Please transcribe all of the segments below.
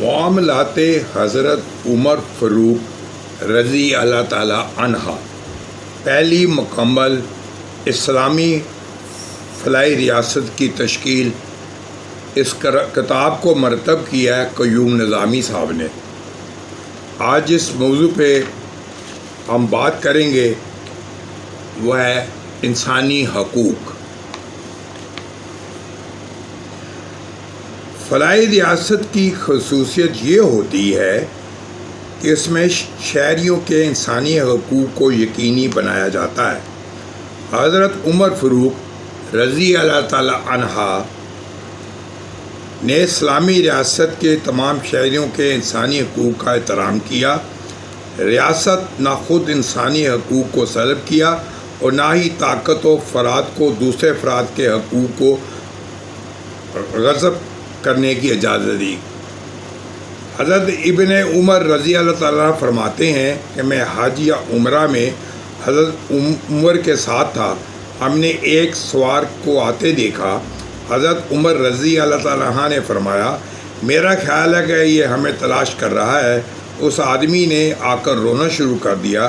معاملات حضرت عمر فاروق رضی اللہ تعالی عنہ، پہلی مکمل اسلامی فلاحی ریاست کی تشکیل۔ اس کتاب کو مرتب کیا ہے قیوم نظامی صاحب نے۔ آج جس موضوع پہ ہم بات کریں گے وہ ہے انسانی حقوق۔ فلاحی ریاست کی خصوصیت یہ ہوتی ہے کہ اس میں شہریوں کے انسانی حقوق کو یقینی بنایا جاتا ہے۔ حضرت عمر فاروق رضی اللہ تعالی عنہ نے اسلامی ریاست کے تمام شہریوں کے انسانی حقوق کا احترام کیا۔ ریاست نہ خود انسانی حقوق کو سلب کیا اور نہ ہی طاقت و افراد کو دوسرے افراد کے حقوق کو غصب کرنے کی اجازت دی۔ حضرت ابن عمر رضی اللہ تعالیٰ فرماتے ہیں کہ میں حج یا عمرہ میں حضرت عمر کے ساتھ تھا۔ ہم نے ایک سوار کو آتے دیکھا۔ حضرت عمر رضی اللہ تعالیٰ عنہ نے فرمایا، میرا خیال ہے کہ یہ ہمیں تلاش کر رہا ہے۔ اس آدمی نے آ کر رونا شروع کر دیا۔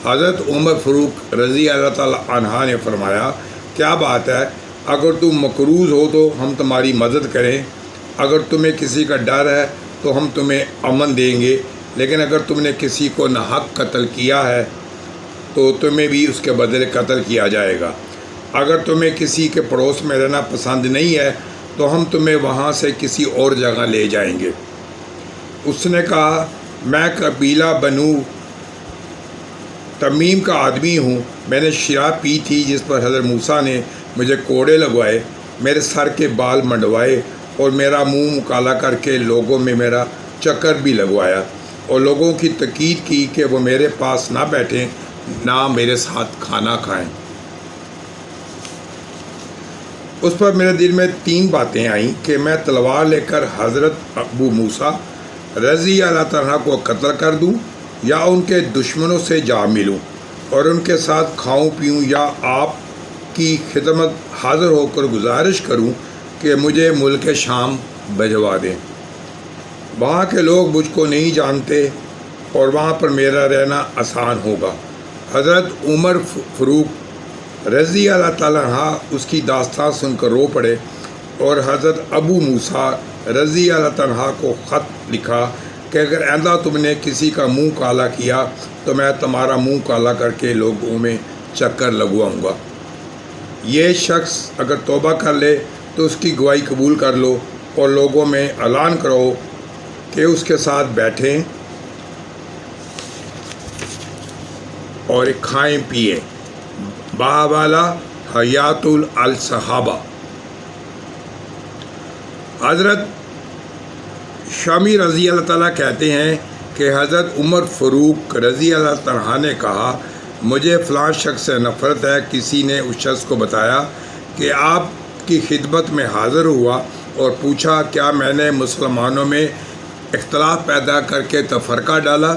حضرت عمر فاروق رضی اللہ تعالیٰ عنہ نے فرمایا، کیا بات ہے؟ اگر تم مقروض ہو تو ہم تمہاری مدد کریں، اگر تمہیں کسی کا ڈر ہے تو ہم تمہیں امن دیں گے، لیکن اگر تم نے کسی کو ناحق قتل کیا ہے تو تمہیں بھی اس کے بدلے قتل کیا جائے گا۔ اگر تمہیں کسی کے پڑوس میں رہنا پسند نہیں ہے تو ہم تمہیں وہاں سے کسی اور جگہ لے جائیں گے۔ اس نے کہا، میں قبیلہ بنو تمیم کا آدمی ہوں۔ میں نے شراب پی تھی جس پر حضرت موسیٰ نے مجھے کوڑے لگوائے، میرے سر کے بال منڈوائے اور میرا منہ مکالا کر کے لوگوں میں میرا چکر بھی لگوایا اور لوگوں کی تاکید کی کہ وہ میرے پاس نہ بیٹھیں نہ میرے ساتھ کھانا کھائیں۔ اس پر میرے دل میں 3 باتیں آئیں کہ میں تلوار لے کر حضرت ابو موسیٰ رضی اللہ تعالیٰ کو قتل کر دوں یا ان کے دشمنوں سے جا ملوں اور ان کے ساتھ کھاؤں پیوں، یا آپ کی خدمت حاضر ہو کر گزارش کروں کہ مجھے ملک شام بھجوا دیں۔ وہاں کے لوگ مجھ کو نہیں جانتے اور وہاں پر میرا رہنا آسان ہوگا۔ حضرت عمر فاروق رضی اللہ تعالیٰ عنہ اس کی داستان سن کر رو پڑے اور حضرت ابو موسیٰ رضی اللہ تعالیٰ عنہ کو خط لکھا کہ اگر آئندہ تم نے کسی کا منہ کالا کیا تو میں تمہارا منہ کالا کر کے لوگوں میں چکر لگواؤں گا۔ یہ شخص اگر توبہ کر لے تو اس کی گواہی قبول کر لو اور لوگوں میں اعلان کرو کہ اس کے ساتھ بیٹھیں اور کھائیں پیئیں۔ باوالا حیات الصحابہ۔ حضرت شامی رضی اللہ تعالیٰ کہتے ہیں کہ حضرت عمر فاروق رضی اللہ تعالیٰ نے کہا، مجھے فلاں شخص سے نفرت ہے۔ کسی نے اس شخص کو بتایا کہ آپ کی خدمت میں حاضر ہوا اور پوچھا، کیا میں نے مسلمانوں میں اختلاف پیدا کر کے تفرقہ ڈالا؟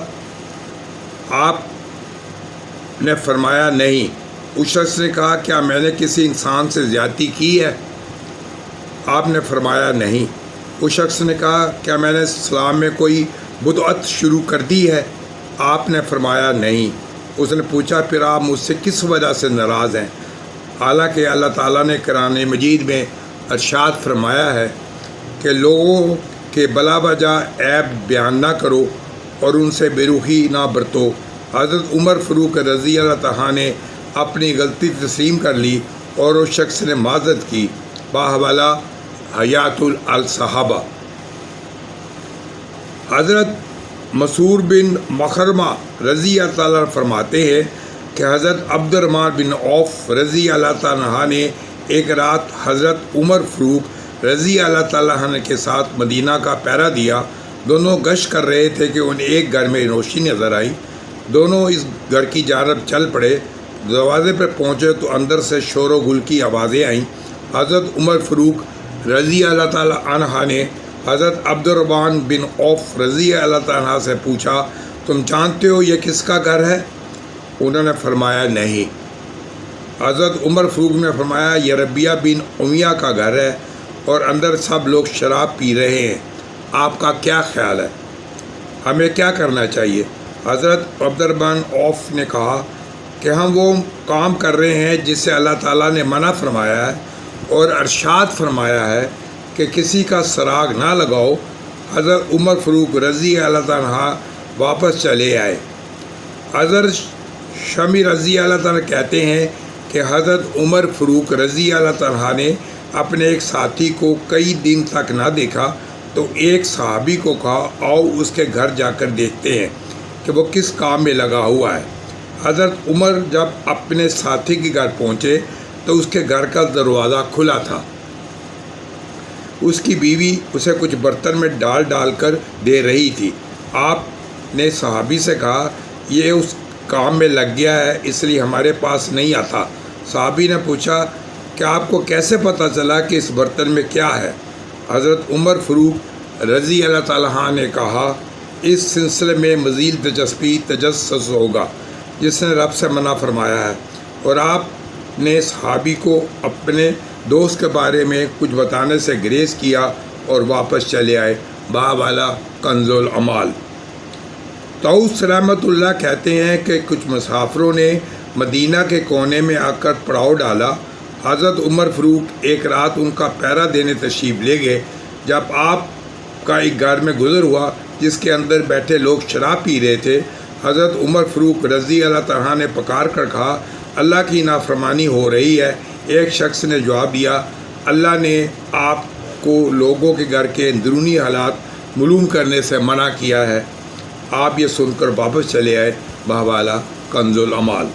آپ نے فرمایا نہیں۔ اس شخص نے کہا، کیا میں نے کسی انسان سے زیادتی کی ہے؟ آپ نے فرمایا نہیں۔ اس شخص نے کہا، کیا میں نے اسلام میں کوئی بدعت شروع کر دی ہے؟ آپ نے فرمایا نہیں۔ اس نے پوچھا، پھر آپ مجھ سے کس وجہ سے ناراض ہیں؟ حالانکہ اللہ تعالیٰ نے قرآن مجید میں ارشاد فرمایا ہے کہ لوگوں کے بلا وجہ عیب بیان نہ کرو اور ان سے بے رخی نہ برتو۔ حضرت عمر فاروق رضی اللہ تعالیٰ نے اپنی غلطی تسلیم کر لی اور اس شخص نے معذرت کی۔ باحوالہ حیات الصحابہ۔ حضرت مسعود بن مخرمہ رضی اللہ تعالیٰ فرماتے ہیں کہ حضرت عبد الرحمن بن عوف رضی اللہ تعالیٰ نے ایک رات حضرت عمر فاروق رضی اللہ تعالیٰ کے ساتھ مدینہ کا پہرا دیا۔ دونوں گشت کر رہے تھے کہ انہیں ایک گھر میں روشنی نظر آئی۔ دونوں اس گھر کی جانب چل پڑے۔ دروازے پر پہنچے تو اندر سے شور و گل کی آوازیں آئیں۔ حضرت عمر فاروق رضی اللہ تعالیٰ عنہ نے حضرت عبد الرحمن بن عوف رضی اللہ تعالیٰ سے پوچھا، تم جانتے ہو یہ کس کا گھر ہے؟ انہوں نے فرمایا نہیں۔ حضرت عمر فاروق نے فرمایا، یہ ربیہ بن امیہ کا گھر ہے اور اندر سب لوگ شراب پی رہے ہیں۔ آپ کا کیا خیال ہے؟ ہمیں کیا کرنا چاہیے؟ حضرت عبد الرحمن عوف نے کہا کہ ہم وہ کام کر رہے ہیں جس سے اللہ تعالیٰ نے منع فرمایا ہے اور ارشاد فرمایا ہے کہ کسی کا سراغ نہ لگاؤ۔ حضرت عمر فاروق رضی اللہ تعالیٰ واپس چلے آئے۔ حضرت شمی رضی اللہ تعالیٰ کہتے ہیں کہ حضرت عمر فاروق رضی اللہ تعالیٰ نے اپنے ایک ساتھی کو کئی دن تک نہ دیکھا تو ایک صحابی کو کہا آؤ اس کے گھر جا کر دیکھتے ہیں کہ وہ کس کام میں لگا ہوا ہے۔ حضرت عمر جب اپنے ساتھی کے گھر پہنچے تو اس کے گھر کا دروازہ کھلا تھا۔ اس کی بیوی اسے کچھ برتن میں ڈال ڈال کر دے رہی تھی۔ آپ نے صحابی سے کہا یہ اس کام میں لگ گیا ہے اس لیے ہمارے پاس نہیں آتا۔ صحابی نے پوچھا کہ آپ کو کیسے پتہ چلا کہ اس برتن میں کیا ہے؟ حضرت عمر فاروق رضی اللہ تعالیٰ نے کہا اس سلسلے میں مزید دلچسپی تجسس ہوگا جس نے رب سے منع فرمایا ہے، اور آپ نے صحابی کو اپنے دوست کے بارے میں کچھ بتانے سے گریز کیا اور واپس چلے آئے۔ باوالا کنز العمال۔ طاؤس رحمۃ اللہ کہتے ہیں کہ کچھ مسافروں نے مدینہ کے کونے میں آ کر پڑاؤ ڈالا۔ حضرت عمر فاروق ایک رات ان کا پہرا دینے تشریف لے گئے۔ جب آپ کا ایک گھر میں گزر ہوا جس کے اندر بیٹھے لوگ شراب پی رہے تھے، حضرت عمر فاروق رضی اللہ تعالیٰ نے پکار کر کہا اللہ کی نافرمانی ہو رہی ہے۔ ایک شخص نے جواب دیا اللہ نے آپ کو لوگوں کے گھر کے اندرونی حالات معلوم کرنے سے منع کیا ہے۔ آپ یہ سن کر واپس چلے آئے۔ بہوالا کنز العمال۔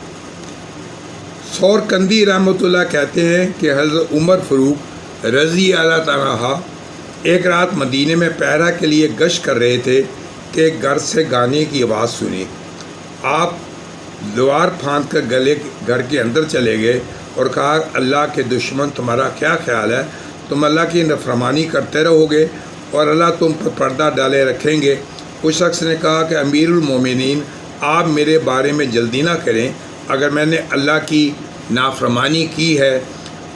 سورکندی رحمۃ اللہ کہتے ہیں کہ حضرت عمر فاروق رضی اللہ تعالیٰ ایک رات مدینے میں پہرا کے لیے گشت کر رہے تھے کہ ایک گھر سے گانے کی آواز سنی۔ آپ دیوار پھاند کر گھر کے اندر چلے گئے اور کہا اللہ کے دشمن تمہارا کیا خیال ہے؟ تم اللہ کی نافرمانی کرتے رہو گے اور اللہ تم پر پردہ ڈالے رکھیں گے۔ اس شخص نے کہا کہ امیر المومنین آپ میرے بارے میں جلدی نہ کریں، اگر میں نے اللہ کی نافرمانی کی ہے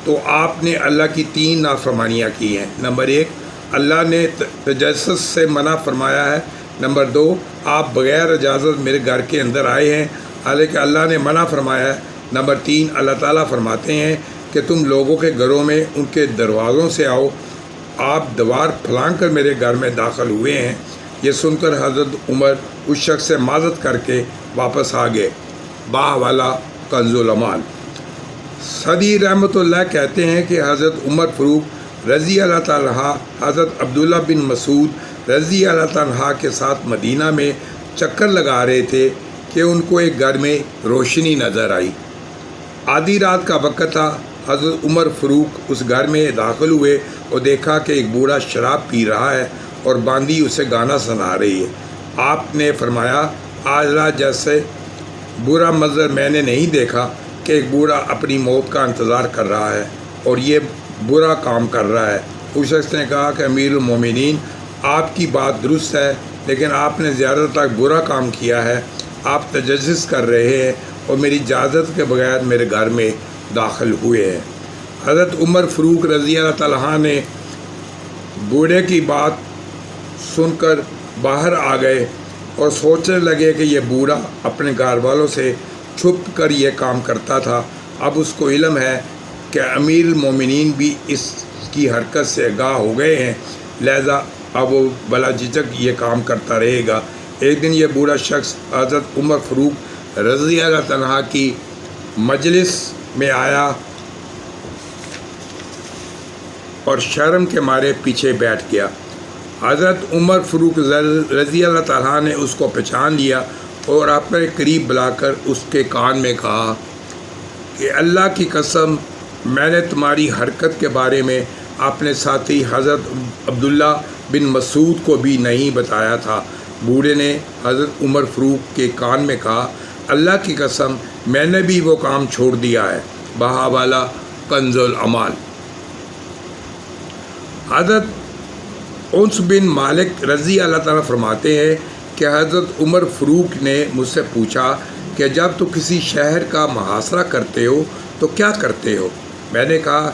تو آپ نے اللہ کی 3 نافرمانیاں کی ہیں۔ نمبر 1 اللہ نے تجسس سے منع فرمایا ہے۔ نمبر 2 آپ بغیر اجازت میرے گھر کے اندر آئے ہیں حالانکہ اللہ نے منع فرمایا ہے۔ نمبر 3 اللہ تعالیٰ فرماتے ہیں کہ تم لوگوں کے گھروں میں ان کے دروازوں سے آؤ، آپ دیوار پھلانگ کر میرے گھر میں داخل ہوئے ہیں۔ یہ سن کر حضرت عمر اس شخص سے معذرت کر کے واپس آ گئے۔ باوالا کنز العمال۔ صدی رحمۃ اللہ کہتے ہیں کہ حضرت عمر فاروق رضی اللہ تعالیٰ حضرت عبداللہ بن مسعود رضی اللہ تعالیٰ کے ساتھ مدینہ میں چکر لگا رہے تھے کہ ان کو ایک گھر میں روشنی نظر آئی۔ آدھی رات کا وقت تھا۔ حضرت عمر فاروق اس گھر میں داخل ہوئے اور دیکھا کہ ایک بوڑھا شراب پی رہا ہے اور باندھی اسے گانا سنا رہی ہے۔ آپ نے فرمایا آج رات جیسے برا منظر میں نے نہیں دیکھا کہ ایک بوڑھا اپنی موت کا انتظار کر رہا ہے اور یہ برا کام کر رہا ہے۔ اس شخص نے کہا کہ امیر المومنین آپ کی بات درست ہے لیکن آپ نے زیادہ تک برا کام کیا ہے، آپ تجسس کر رہے ہیں اور میری اجازت کے بغیر میرے گھر میں داخل ہوئے ہیں۔ حضرت عمر فاروق رضی اللہ تعالیٰ نے بوڑھے کی بات سن کر باہر آ گئے اور سوچنے لگے کہ یہ بوڑھا اپنے گھر والوں سے چھپ کر یہ کام کرتا تھا۔ اب اس کو علم ہے کہ امیر المومنین بھی اس کی حرکت سے آگاہ ہو گئے ہیں، لہذا اب وہ بلا جھجک یہ کام کرتا رہے گا۔ ایک دن یہ بوڑھا شخص حضرت عمر فاروق رضی اللہ تعالیٰ کی مجلس میں آیا اور شرم کے مارے پیچھے بیٹھ گیا۔ حضرت عمر فاروق رضی اللہ تعالیٰ نے اس کو پہچان لیا اور اپنے قریب بلا کر اس کے کان میں کہا کہ اللہ کی قسم میں نے تمہاری حرکت کے بارے میں اپنے ساتھی حضرت عبداللہ بن مسعود کو بھی نہیں بتایا تھا۔ بوڑھے نے حضرت عمر فاروق کے کان میں کہا اللہ کی قسم میں نے بھی وہ کام چھوڑ دیا ہے۔ بہوالا کنز العمال۔ حضرت انس بن مالک رضی اللہ تعالیٰ فرماتے ہیں کہ حضرت عمر فاروق نے مجھ سے پوچھا کہ جب تو کسی شہر کا محاصرہ کرتے ہو تو کیا کرتے ہو؟ میں نے کہا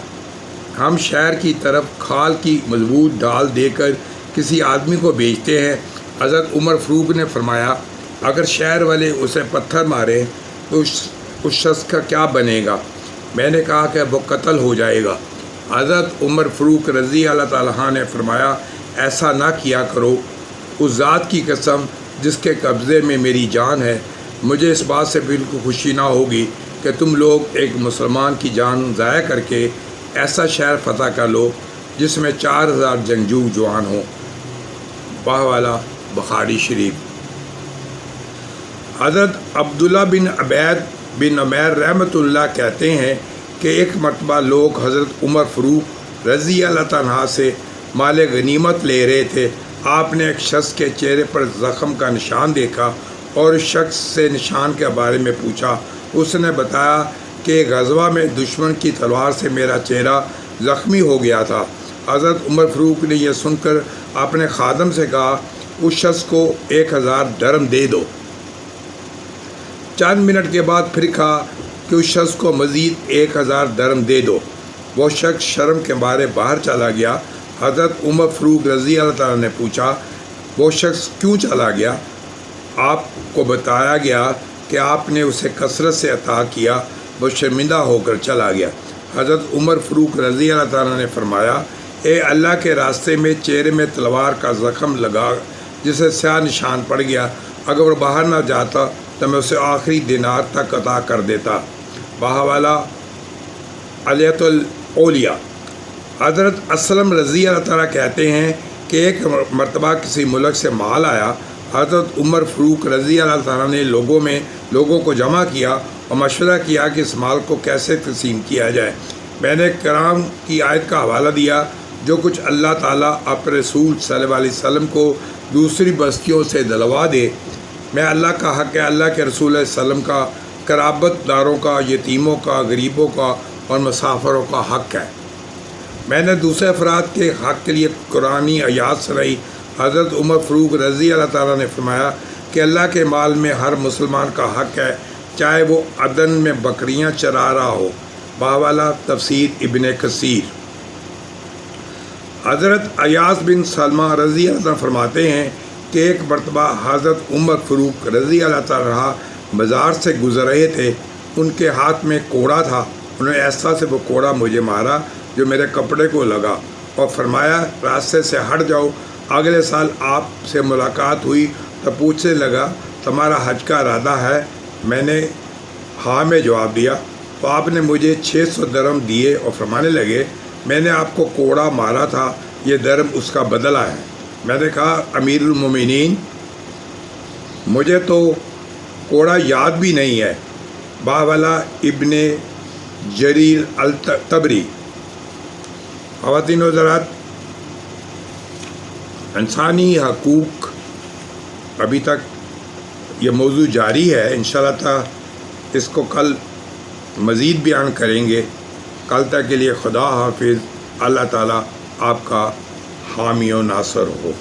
ہم شہر کی طرف کھال کی مضبوط ڈال دے کر کسی آدمی کو بیچتے ہیں۔ حضرت عمر فاروق نے فرمایا اگر شہر والے اسے پتھر مارے تو اس شخص کا کیا بنے گا؟ میں نے کہا کہ وہ قتل ہو جائے گا۔ حضرت عمر فاروق رضی اللہ تعالیٰ عنہ نے فرمایا ایسا نہ کیا کرو، اس ذات کی قسم جس کے قبضے میں میری جان ہے، مجھے اس بات سے بالکل خوشی نہ ہوگی کہ تم لوگ ایک مسلمان کی جان ضائع کر کے ایسا شہر فتح کر لو جس میں 4000 جنگجو جوان ہوں۔ باہوالا بخاری شریف۔ حضرت عبداللہ بن عبید بن عمیر رحمۃ اللہ کہتے ہیں کہ ایک مرتبہ لوگ حضرت عمر فاروق رضی اللہ تعالیٰ سے مال غنیمت لے رہے تھے۔ آپ نے ایک شخص کے چہرے پر زخم کا نشان دیکھا اور اس شخص سے نشان کے بارے میں پوچھا۔ اس نے بتایا کہ غزوہ میں دشمن کی تلوار سے میرا چہرہ زخمی ہو گیا تھا۔ حضرت عمر فاروق نے یہ سن کر اپنے خادم سے کہا اس شخص کو 1000 درہم دے دو۔ چند منٹ کے بعد پھر کہا کہ اس شخص کو مزید 1000 درہم دے دو۔ وہ شخص شرم کے مارے باہر چلا گیا۔ حضرت عمر فاروق رضی اللہ تعالیٰ نے پوچھا وہ شخص کیوں چلا گیا؟ آپ کو بتایا گیا کہ آپ نے اسے کثرت سے عطا کیا، وہ شرمندہ ہو کر چلا گیا۔ حضرت عمر فاروق رضی اللہ تعالیٰ نے فرمایا اے اللہ کے راستے میں چہرے میں تلوار کا زخم لگا جسے سیاہ نشان پڑ گیا، اگر وہ باہر نہ جاتا تو میں اسے آخری دینار تک عطا کر دیتا۔ باہوالا علیت الاولیاء۔ حضرت اسلم رضی اللہ تعالیٰ کہتے ہیں کہ ایک مرتبہ کسی ملک سے مال آیا۔ حضرت عمر فاروق رضی اللہ تعالیٰ نے لوگوں کو جمع کیا اور مشورہ کیا کہ اس مال کو کیسے تقسیم کیا جائے۔ میں نے کرام کی آیت کا حوالہ دیا جو کچھ اللہ تعالیٰ اپنے رسول صلی اللہ علیہ وسلم کو دوسری بستیوں سے دلوا دے، میں اللہ کا حق ہے، اللہ کے رسول علیہ وسلم کا، قرابت داروں کا، یتیموں کا، غریبوں کا اور مسافروں کا حق ہے۔ میں نے دوسرے افراد کے حق کے لیے قرآنی آیات سنائی۔ حضرت عمر فاروق رضی اللہ تعالیٰ نے فرمایا کہ اللہ کے مال میں ہر مسلمان کا حق ہے، چاہے وہ عدن میں بکریاں چرا رہا ہو۔ باہوالا تفسیر ابن کثیر۔ حضرت ایاس بن سلمہ رضی اللہ عنہ فرماتے ہیں کہ ایک مرتبہ حضرت عمر فاروق رضی اللہ تعالیٰ بازار سے گزر رہے تھے، ان کے ہاتھ میں کوڑا تھا، انہوں نے ایسا سے وہ کوڑا مجھے مارا جو میرے کپڑے کو لگا اور فرمایا راستے سے ہٹ جاؤ۔ اگلے سال آپ سے ملاقات ہوئی تو پوچھنے لگا تمہارا حج کا ارادہ ہے؟ میں نے ہاں میں جواب دیا تو آپ نے مجھے 600 درہم دیے اور فرمانے لگے میں نے آپ کو کوڑا مارا تھا، یہ درہم اس کا بدلہ ہے۔ میں نے کہا امیر المومنین مجھے تو کوڑا یاد بھی نہیں ہے۔ باہوالا ابن جریر الطبری۔ خواتین و حضرات، انسانی حقوق ابھی تک یہ موضوع جاری ہے، انشاءاللہ تعالی اس کو کل مزید بیان کریں گے۔ کل تک کے لیے خدا حافظ۔ اللہ تعالیٰ آپ کا حامی و ناصر ہو۔